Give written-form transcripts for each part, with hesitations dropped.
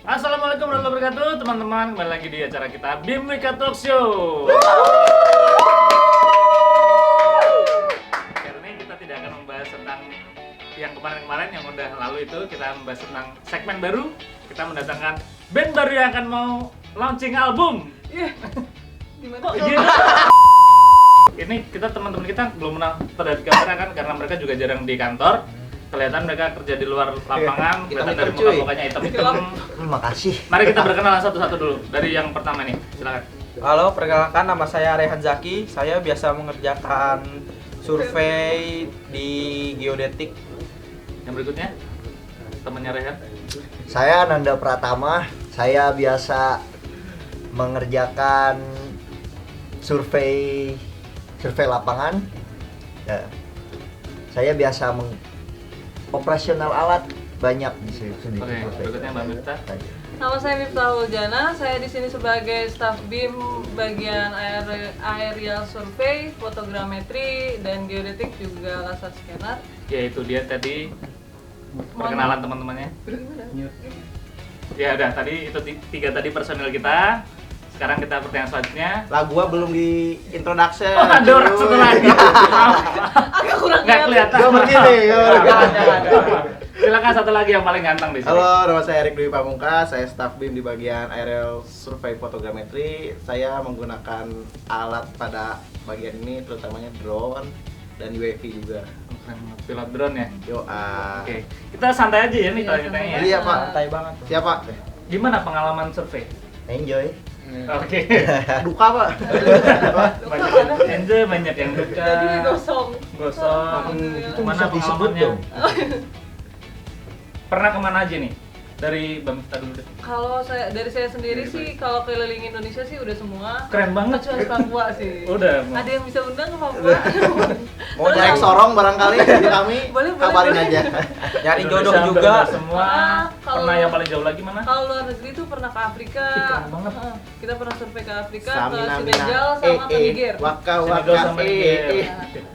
Assalamualaikum warahmatullahi wabarakatuh, teman-teman. Kembali lagi di acara kita BIM Wika Talk Show. Kali ini kita tidak akan membahas tentang yang kemarin-kemarin yang udah lalu itu. Kita membahas tentang segmen baru. Kita mendatangkan band baru yang akan mau launching album. Gimana? Ini kita teman-teman kita belum pernah terlihat di kamera kan, karena mereka juga jarang di kantor. Kelihatan mereka kerja di luar lapangan, kelihatan dari muka-mukanya hitam-hitam. Terima kasih. Mari kita berkenalan satu-satu dulu. Dari yang pertama nih, silakan. Halo, perkenalkan nama saya Rehan Zaki. Saya biasa mengerjakan survei di geodetik. Yang berikutnya, temannya Rehan. Saya Nanda Pratama. Saya biasa mengerjakan survei lapangan. Ya. Saya biasa operasional alat banyak di sini. Oke, berikutnya Mbak Mirta. Nama saya Miftahul Jana. Saya di sini sebagai staf BIM bagian aerial survey, fotogrametri, dan geodetik juga laser scanner. Ya itu dia tadi perkenalan teman-temannya. Ya udah, tadi itu tiga tadi personil kita. Sekarang kita pertanyaan selanjutnya. Lah gua belum di introduction. Oh, ada orang satu lagi. Agak kurang Nggak kelihatan. Gua berdiri. Jangan. Silakan satu lagi yang paling ganteng di sini. Halo, nama saya Erik Dwi Pamungkas. Saya staf BIM di bagian aerial survei fotogrametri. Saya menggunakan alat pada bagian ini, terutamanya drone dan UAV juga. Pilot drone ya. Oke. Oke, kita santai aja ya nih tanya-tanya ya. Iya Pak, santai banget. Siapa? Gimana pengalaman survei? Enjoy. Oke. Duka Pak. Banyak yang enjoy, banyak yang duka. Jadi gosong. Gosong. Itu Mana bisa disebut pengalamannya? dong. Pernah kemana aja nih? Dari Bang Miftah dulu deh. Kalau dari saya sendiri sih, kalau keliling Indonesia sih udah semua. Keren banget. Kecuali Papua sih. Udah. Ada yang bisa undang ke Papua? Mau naik sorong barangkali di kami, Boleh, kabarin boleh. aja. Nyari jodoh juga. Semua. Kalau- Pernah yang paling jauh lagi mana? Kalau luar negeri tuh pernah ke Afrika. Ih, keren banget. Kita pernah survei ke Afrika, ke Samina Senegal sama ke Niger. Waka Senegal waka sama Niger.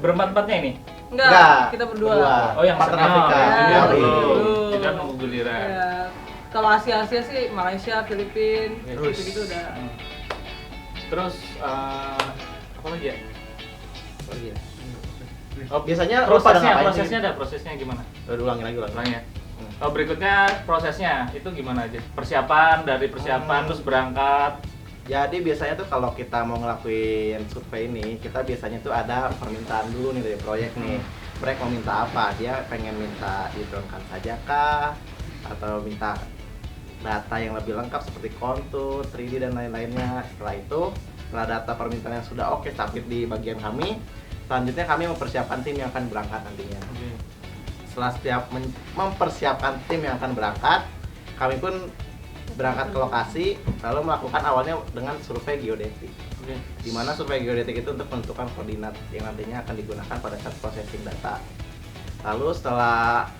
Berempat-empatnya ini? Enggak, kita berdua. Oh, yang partner Senegal. Afrika. Ini Ya, belum. belum. Kita nunggu giliran. Ya. Kalau Asia sih Malaysia, Filipina, Terus. gitu-gitu udah. Terus apa lagi ya? Oh, Biasanya lu pada ngapain sih? prosesnya gimana? Ulangi lagi. Ulang ya. Oh, berikutnya prosesnya itu gimana aja? Persiapan dari persiapan terus berangkat. Jadi biasanya tuh kalau kita mau ngelakuin survei ini, kita biasanya tuh ada permintaan dulu nih dari proyek nih. Mereka mau minta apa? Dia pengen minta di-drone-kan saja kah? Atau minta data yang lebih lengkap seperti kontur, 3D dan lain-lainnya. Setelah data permintaan yang sudah oke submit di bagian kami, selanjutnya kami mempersiapkan tim yang akan berangkat nantinya. Setelah mempersiapkan tim yang akan berangkat, kami pun berangkat ke lokasi, lalu melakukan awalnya dengan survei geodetik. Di mana survei geodetik itu untuk menentukan koordinat yang nantinya akan digunakan pada saat processing data. Lalu setelah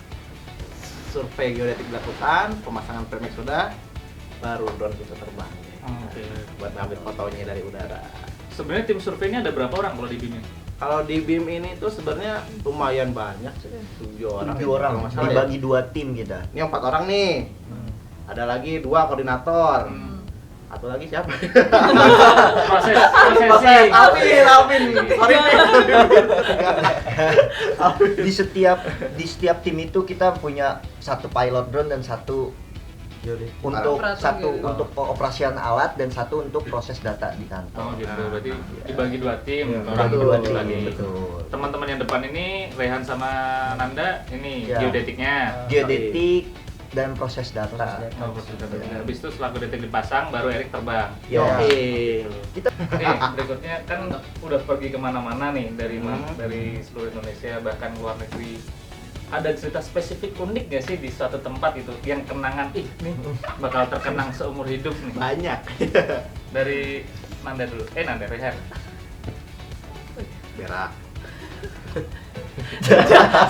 survei geodetik dilakukan, pemasangan frame sudah, baru drone kita terbang. Buat ngambil fotonya dari udara. Sebenarnya tim survei ini ada berapa orang kalau di BIM? Kalau di BIM ini tuh sebenarnya lumayan banyak sih, 7 orang. 7 orang Kalau nggak salah ya. dibagi 2 tim kita. Ini 4 orang nih. Ada lagi 2 koordinator. Atau lagi siapa? Prosesi. Alvin. Di setiap tim itu kita punya satu pilot drone dan satu untuk Operator gitu. untuk operasian alat dan satu untuk proses data di Oh kantor. gitu, berarti dibagi 2 tim, Iya, orang dibagi 2 tim, lagi. betul. Teman-teman yang depan ini Rehan sama Nanda ini Ya. geodetiknya. Geodetik dan proses data. Oh, proses data. Habis itu setelah geodetik dipasang, baru Erik terbang. Ya. Oke, berikutnya kan udah pergi kemana-mana nih dari seluruh Indonesia bahkan luar negeri. Ada cerita spesifik unik gak sih di suatu tempat itu yang kenangan nih bakal terkenang seumur hidup nih? Banyak. Dari Nanda dulu. Nanda Rehan. Berak.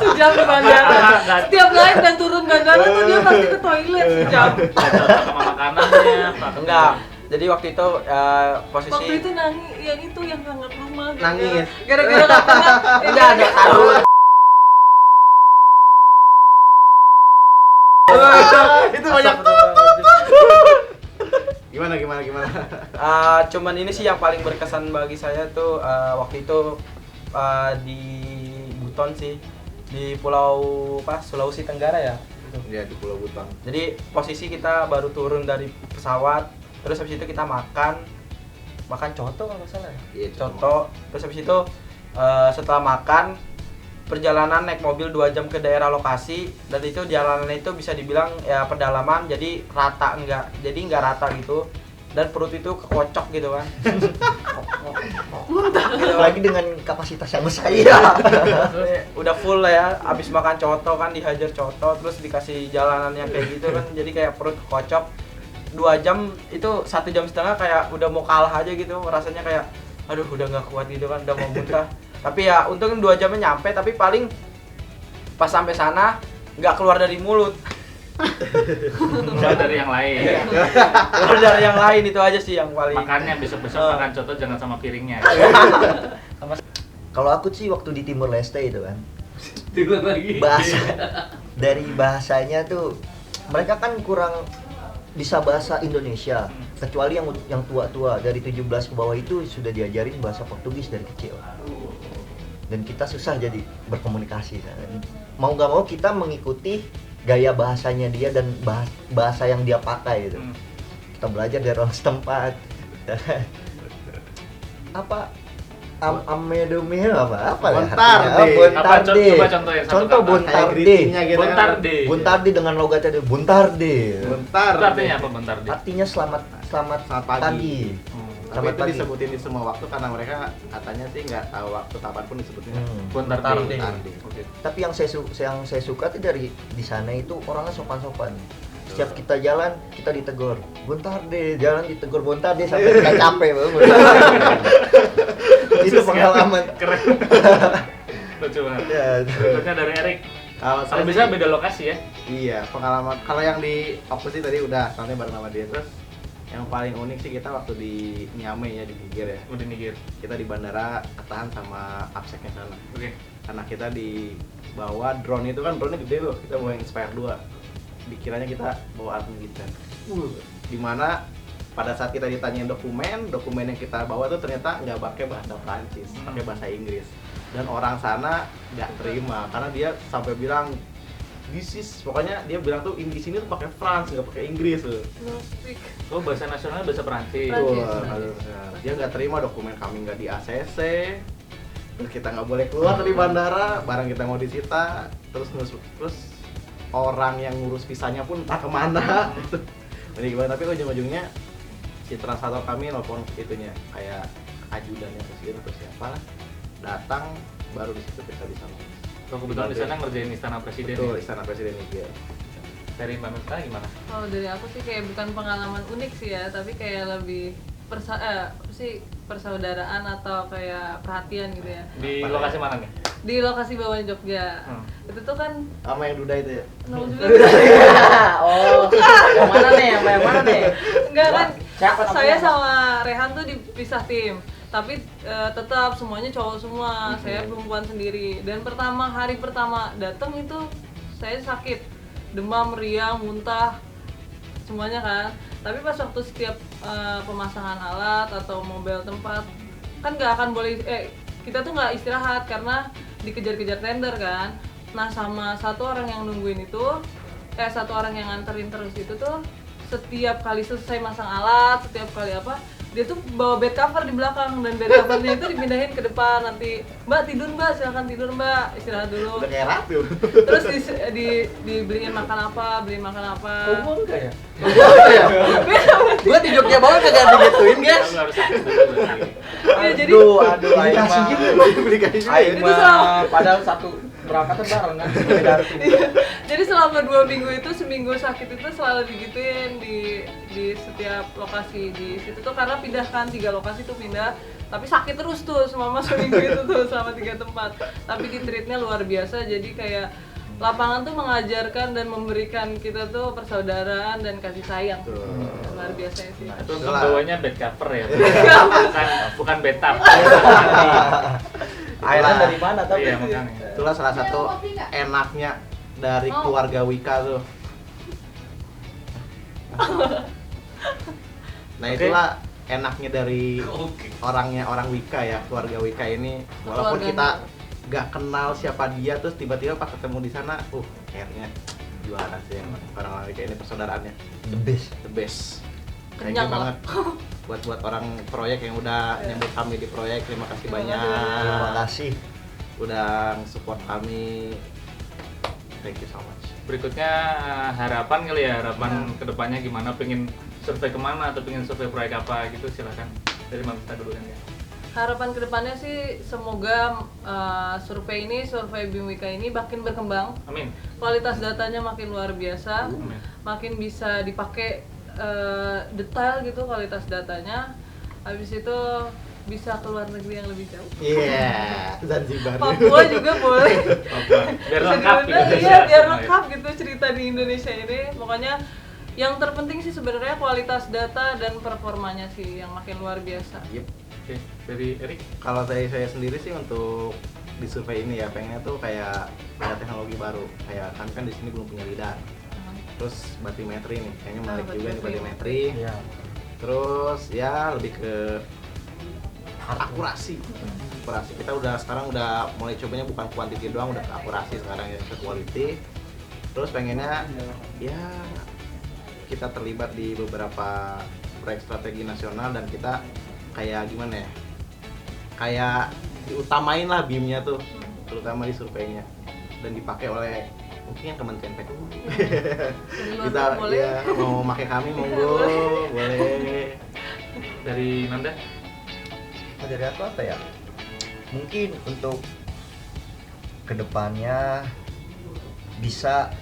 Sejam di bandara. Setiap live dan turun bandara tuh dia pasti ke toilet sejam. Cocok sama makanannya, apa? Enggak. Jadi waktu itu posisi Waktu itu nangis, yang itu yang hangat rumah. Nangis. Gara-gara nggak pernah. enggak ada taruh. Itu banyak tuh. Cuman ini sih yang paling berkesan bagi saya tuh waktu itu di Buton sih, di Pulau Sulawesi Tenggara ya. Gitu. Ya di Pulau Buton. Jadi posisi kita baru turun dari pesawat, terus habis itu kita makan coto kalau nggak salah ya. Iya, Coto. Terus habis itu setelah makan perjalanan naik mobil 2 jam ke daerah lokasi, dan itu jalanan itu bisa dibilang ya pedalaman, jadi nggak rata gitu, dan perut itu kekocok gitu kan. Gitu, lagi dengan kapasitas yang besar. Udah full lah ya, abis makan coto kan, dihajar coto, terus dikasih jalanan yang kayak gitu kan, jadi kayak perut kocok. 2 jam itu 1 jam setengah kayak udah mau kalah aja gitu, rasanya kayak aduh udah nggak kuat gitu kan, udah mau muntah. Tapi ya untung 2 jamnya nyampe, tapi paling pas sampai sana nggak keluar dari mulut. Keluar dari yang lain. Keluar dari yang lain, itu aja sih yang paling. Makanya besok-besok makan coto jangan sama piringnya. Kalau aku sih waktu di Timur Leste itu kan, Diulang lagi. dari bahasanya tuh mereka kan kurang bisa bahasa Indonesia, kecuali yang tua-tua dari 17 ke bawah itu sudah diajarin bahasa Portugis dari kecil. Dan kita susah jadi berkomunikasi. Mau nggak mau kita mengikuti gaya bahasanya dia dan bahasa yang dia pakai gitu. Kita belajar dari orang setempat. Apa Amedome apa Bontarde. Bontarde. Coba contohnya satu Contoh kata. Bontarde. Kayak greetingnya gitu kan. Bontarde. Bontarde dengan logatnya itu Bontarde. Bentar. Itu artinya apa Bontarde? Artinya selamat Selamat pagi. Tapi Selamat itu pagi. disebutin di semua waktu karena mereka katanya sih nggak tahu waktu kapanpun disebutnya. Bontarde. Bontarde. Oke. Tapi yang saya suka tuh dari di sana itu orangnya sopan-sopan. Setiap kita jalan kita ditegur Bontarde, jalan ditegur Bontarde sampai kita capek banget. Itu pengalaman. Keren. Lucu banget. Ya, Berikutnya dari Erik. Kalau Kalau saya bisa sih- beda lokasi ya. Iya, pengalaman. Kalau yang di Opus sih tadi udah, soalnya bareng sama dia. Terus yang paling unik sih kita waktu di Niamey ya, di Niger ya. Udah Niger. Kita di bandara ketahan sama abseknya sana. Oke. Karena kita dibawa drone itu kan, drone-nya gede loh. Kita bawa yang Inspire 2. Dikiranya kita bawa alat militer. Dimana pada saat kita ditanyain dokumen yang kita bawa tuh ternyata nggak pakai bahasa Prancis, pakai bahasa Inggris. Dan orang sana nggak terima karena dia sampai bilang pokoknya dia bilang tuh di sini tuh pakai France, nggak pakai Inggris tuh. No speak. Oh, bahasa nasional bahasa Perancis. Prancis. Dia nggak terima dokumen kami nggak di ACC, terus kita nggak boleh keluar dari bandara, barang kita mau disita, terus orang yang ngurus visanya pun entah kemana. Ini gimana? Tapi ujung-ujungnya si translator kami nelfon itunya kayak ajudannya presiden atau siapa datang, baru di situ kita bisa ngomong. Kalau kebetulan di sana ngerjain istana presiden. Betul, ya? istana presiden Niger. Dari Mbak Mifta gimana? Kalau dari aku sih kayak bukan pengalaman unik sih ya, tapi kayak lebih persaudaraan atau kayak perhatian gitu ya. Di Apa lokasi ya? mana nih? Di lokasi bawah Jogja. Itu tuh kan Sama yang duda itu ya. Oh, yang mana nih? Yang mana nih? enggak kan Siapa saya namanya? sama Rehan tuh dipisah tim. Tapi tetap semuanya cowok semua, saya perempuan sendiri. Dan hari pertama datang itu saya sakit, demam, meriang, muntah, semuanya kan. Tapi pas waktu setiap pemasangan alat atau mobile tempat kan nggak akan boleh, kita tuh nggak istirahat karena dikejar-kejar tender kan. Nah sama satu orang yang nungguin itu, satu orang yang nganterin terus itu tuh setiap kali selesai masang alat, setiap kali apa, dia tuh bawa bed cover di belakang dan bed covernya itu dipindahin ke depan. Nanti Mbak tidur Mbak, silakan tidur Mbak, istirahat dulu. Udah kayak ratu. Terus dibeliin makan apa, beli makan apa. Gua enggak ya? gua di Jogja banget kagak digituin, guys. Kamu harus sakit dulu berarti. Ya, jadi Aduh, aing Dikasih mah. juga. Beli kayak juga ya. Aing mah padahal satu berangkatnya bareng kan. Beda tim. jadi selama 2 minggu itu, seminggu sakit itu selalu digituin di setiap lokasi di situ tuh, karena pindahkan 3 lokasi tuh pindah, tapi sakit terus tuh selama seminggu itu tuh sama 3 tempat. Tapi di treatnya luar biasa, jadi kayak lapangan tuh mengajarkan dan memberikan kita tuh persaudaraan dan kasih sayang. Luar biasa sih. Itu untuk Itulah. bawanya bed cover ya. bukan bathtub. Airnya dari mana tapi? Iya, makanya. Itulah salah satu enaknya dari keluarga Wika tuh. Nah Oke. itulah enaknya dari Oke. orang Wika ya, keluarga Wika ini, walaupun Keluarganya. kita nggak kenal siapa dia, terus tiba-tiba pas ketemu di sana, kayaknya juara sih yang orang-orang Wika ini, persaudaraannya The best. the best. Thank Kenyang you lah. banget buat orang proyek yang udah nyambut kami di proyek. Terima kasih Terima banyak. kasih. Terima kasih. Udah support kami. Thank you so much. Berikutnya harapan kali ya, harapan kedepannya gimana, pengen survei kemana atau pengen survei proyek apa gitu, silakan dari Mbak Mifta dulu kan ya. Harapan kedepannya sih semoga survei BIM Wika ini makin berkembang, Amin. kualitas datanya makin luar biasa, Amin. makin bisa dipakai detail gitu kualitas datanya. Habis itu bisa ke luar negeri yang lebih jauh. Iya, Zanzibar. Papua juga boleh. Biar lengkap Sebenarnya, gitu. iya, biar lengkap gitu cerita di Indonesia ini. Pokoknya yang terpenting sih sebenarnya kualitas data dan performanya sih yang makin luar biasa. Yep. Oke, dari Erik. Kalau dari saya sendiri sih untuk di survei ini ya, pengennya tuh kayak ada teknologi baru. Kayak kami kan di sini belum punya lidar. Terus batimetri nih, kayaknya menarik juga nih batimetri. Iya. Terus ya lebih ke akurasi. Kita sekarang udah mulai cobanya bukan kuantiti doang, udah ke akurasi sekarang ya, ke quality. Terus pengennya ya kita terlibat di beberapa proyek strategi nasional dan kita kayak gimana ya? Kayak diutamain lah BIM-nya tuh, terutama di surveinya, dan dipakai oleh mungkin Kementerian PU. Kita boleh. ya mau pakai kami monggo, boleh. Dari Nanda. Dari aku apa ya? Mungkin untuk kedepannya bisa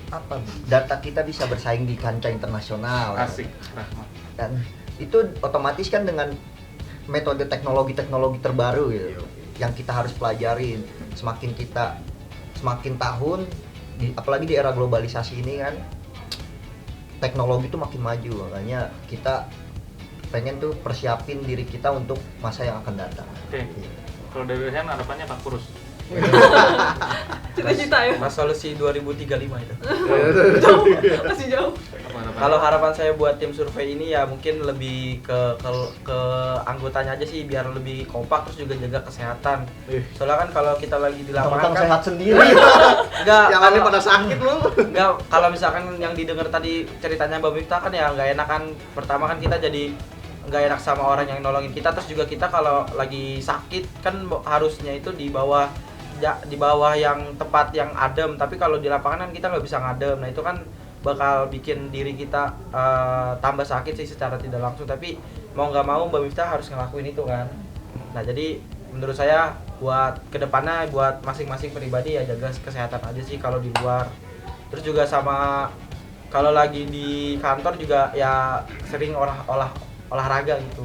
apa? Data kita bisa bersaing di kancah internasional. Asik. Rahmat. Dan itu otomatis kan dengan metode teknologi terbaru gitu, yang kita harus pelajarin. Semakin tahun, apalagi di era globalisasi ini kan, teknologi itu makin maju, makanya kita pengen tuh persiapin diri kita untuk masa yang akan datang. Oke. Kalau dari Rehan harapannya Pak Kurus. Cita-cita ya. Resolusi 2035 itu. Jauh, masih jauh. Apa harapannya? Kalau harapan saya buat tim survei ini ya mungkin lebih ke anggotanya aja sih, biar lebih kompak, terus juga jaga kesehatan. Soalnya kan kalau kita lagi di lapangan Tentang kan sehat sendiri. enggak, Yang kalau lain pada sakit lu. enggak, kalau misalkan yang didengar tadi ceritanya Mbak Mifta kan ya nggak enak kan. Pertama kan kita jadi nggak enak sama orang yang nolongin kita, terus juga kita kalau lagi sakit kan harusnya itu di bawah yang tempat yang adem, tapi kalau di lapangan kan kita nggak bisa ngadem. Nah itu kan bakal bikin diri kita tambah sakit sih secara tidak langsung, tapi mau nggak mau Mbak Mifta harus ngelakuin itu kan. Nah jadi menurut saya buat kedepannya buat masing-masing pribadi ya jaga kesehatan aja sih kalau di luar. Terus juga sama kalau lagi di kantor juga ya sering olahraga gitu.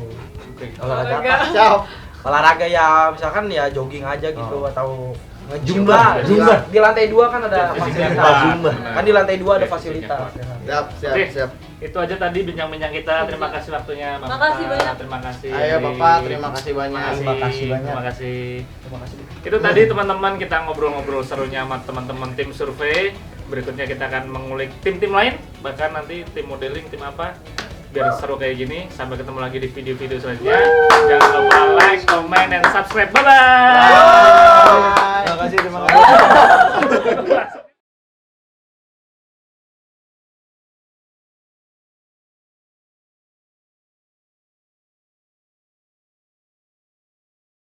Oke. Olahraga Olahraga. apa? Siap. Olahraga ya misalkan ya jogging aja gitu atau nge-gym Zumba, lah. Zumba. Di lantai 2 kan ada fasilitas. Zumba. Kan di lantai 2 ada Oke, fasilitas. oke. Ya. Siap. Oke. Itu aja tadi bincang-bincang kita. Terima kasih waktunya Mbak Makasih Mifta. banyak. Terima kasih. Ayo Erik. Bapak, terima kasih banyak. Terima kasih banyak. Terima kasih. Terima kasih. Itu tadi teman-teman kita ngobrol-ngobrol serunya sama teman-teman tim survei. Berikutnya kita akan mengulik tim-tim lain, bahkan nanti tim modeling, tim apa, biar seru kayak gini. Sampai ketemu lagi di video-video selanjutnya. Jangan lupa like, comment, dan subscribe. Bye-bye. Terima kasih.